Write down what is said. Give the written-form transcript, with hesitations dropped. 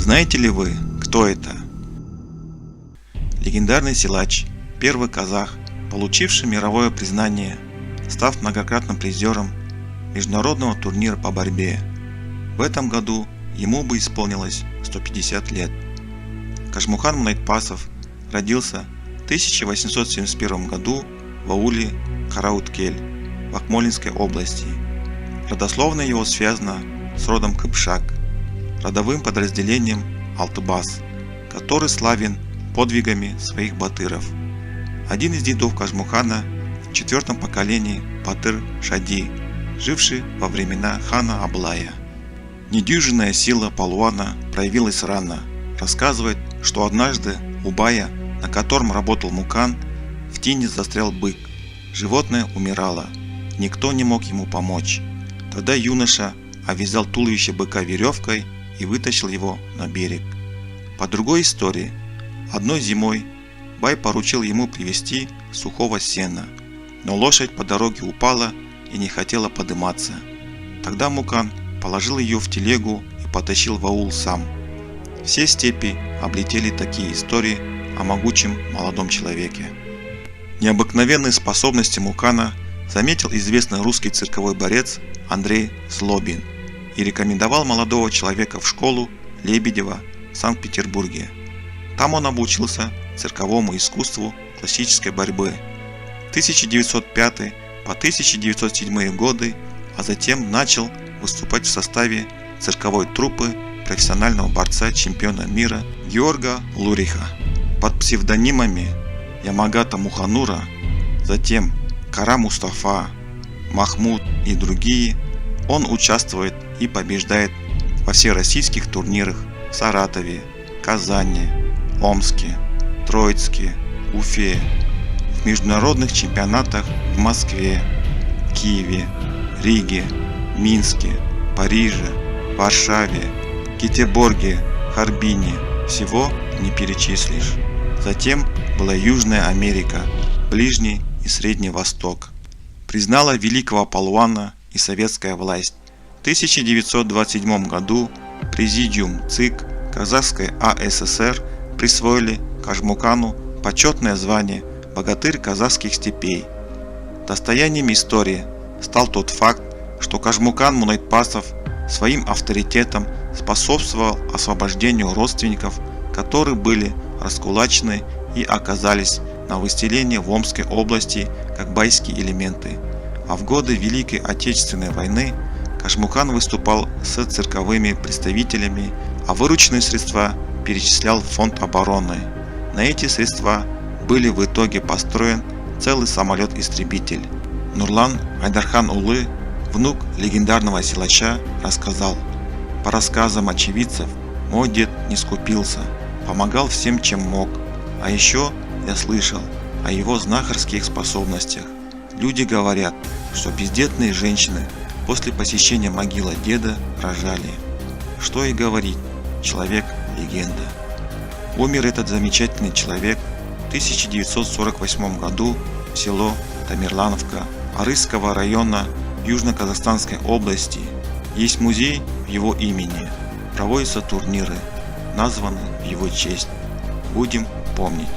Знаете ли вы, кто это? Легендарный силач, первый казах, получивший мировое признание, став многократным призером международного турнира по борьбе. В этом году ему бы исполнилось 150 лет. Кажмухан Мунайтпасов родился в 1871 году в ауле Карауткель в Акмолинской области. Родословно его связано с родом Кыпшак, родовым подразделением Алтыбас, который славен подвигами своих батыров. Один из дедов Кажмухана в четвертом поколении Батыр Шади, живший во времена хана Аблая. Недюжинная сила палуана проявилась рано. Рассказывает, что однажды у бая, на котором работал Мукан, в тине застрял бык. Животное умирало. Никто не мог ему помочь. Тогда юноша обвязал туловище быка веревкой и вытащил его на берег. По другой истории, одной зимой бай поручил ему привезти сухого сена, но лошадь по дороге упала и не хотела подниматься. Тогда Мукан положил ее в телегу и потащил в аул сам. Все степи облетели такие истории о могучем молодом человеке. Необыкновенные способности Мукана заметил известный русский цирковой борец Андрей Злобин и рекомендовал молодого человека в школу Лебедева в Санкт-Петербурге. Там он обучился цирковому искусству классической борьбы. 1905 по 1907 годы, а затем начал выступать в составе цирковой труппы профессионального борца-чемпиона мира Георга Луриха. Под псевдонимами Ямагата Муханура, затем Кара Мустафа, Махмуд и другие, он участвует и побеждает во всероссийских турнирах в Саратове, Казани, Омске, Троицке, Уфе, в международных чемпионатах в Москве, Киеве, Риге, Минске, Париже, Варшаве, Гетеборге, Харбине. Всего не перечислишь. Затем была Южная Америка, Ближний и Средний Восток. Признала великого палуана и советская власть. В 1927 году Президиум ЦИК Казахской АССР присвоили Кажмукану почетное звание «Богатырь казахских степей». Достоянием истории стал тот факт, что Кажмукан Мунайтпасов своим авторитетом способствовал освобождению родственников, которые были раскулачены и оказались на выселении в Омской области как байские элементы. А в годы Великой Отечественной войны Кажмукан выступал с цирковыми представителями, а вырученные средства перечислял в фонд обороны. На эти средства были в итоге построен целый самолет-истребитель. Нурлан Айдархан Улы, внук легендарного силача, рассказал: по рассказам очевидцев, мой дед не скупился, помогал всем, чем мог. А еще я слышал о его знахарских способностях. Люди говорят, что бездетные женщины после посещения могилы деда рожали. Что и говорить, человек – легенда. Умер этот замечательный человек в 1948 году в село Тамерлановка Арысского района Южно-Казахстанской области. Есть музей в его имени. Проводятся турниры, названы в его честь. Будем помнить.